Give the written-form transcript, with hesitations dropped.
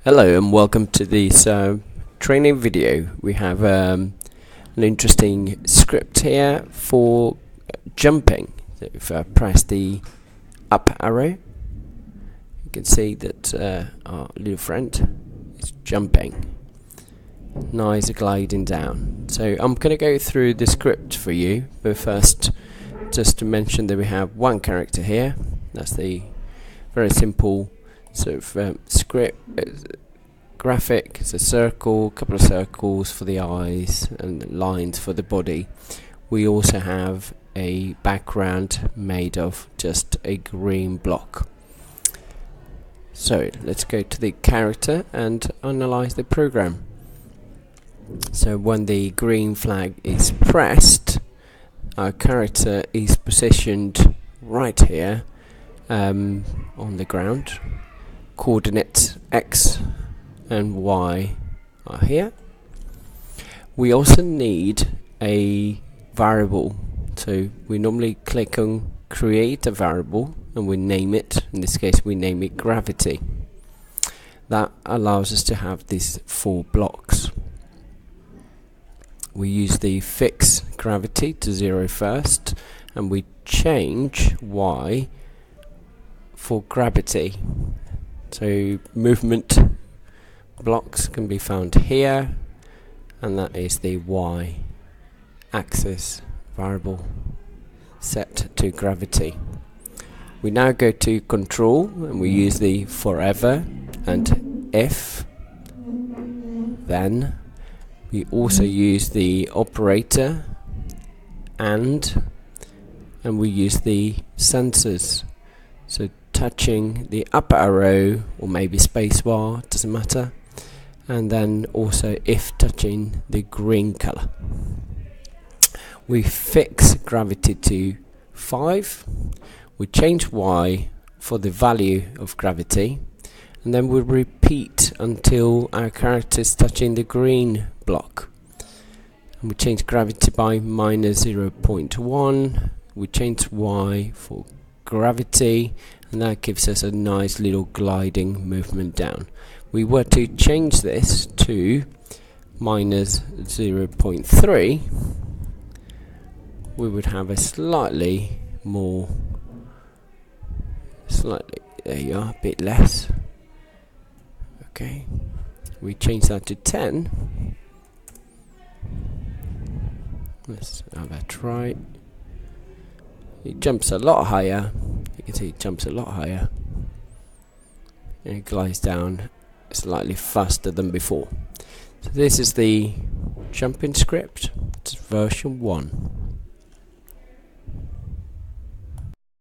Hello and welcome to this training video. We have an interesting script here for jumping. So if I press the up arrow, you can see that our little friend is jumping. Nice gliding down. So I'm going to go through the script for you, but first just to mention that we have one character here. That's the very simple sort of script. Graphic. It's a circle, a couple of circles for the eyes and lines for the body. We also have a background made of just a green block. So let's go to the character and analyze the program. So when the green flag is pressed, our character is positioned right here on the ground. Coordinates X and Y are here. We also need a variable, so we normally click on create a variable and we name it. In this case we name it gravity. That allows us to have these 4 blocks. We use the fix gravity to 0 first and we change Y for gravity. So movement blocks can be found here, and that is the Y axis variable set to gravity. We now go to control and we use the forever and if. Then we also use the operator and we use the sensors. So touching the up arrow or maybe spacebar, doesn't matter. And then also if touching the green color. We fix gravity to 5. We change Y for the value of gravity, and then we repeat until our character is touching the green block. And we change gravity by minus 0.1. We change Y for gravity, and that gives us a nice little gliding movement down. We were to change this to minus 0.3, we would have a slightly, there you are, a bit less. Okay, we change that to 10. Let's have a try. It jumps a lot higher. You can see it jumps a lot higher. And it glides down slightly faster than before. So this is the jumping script. It's version 1.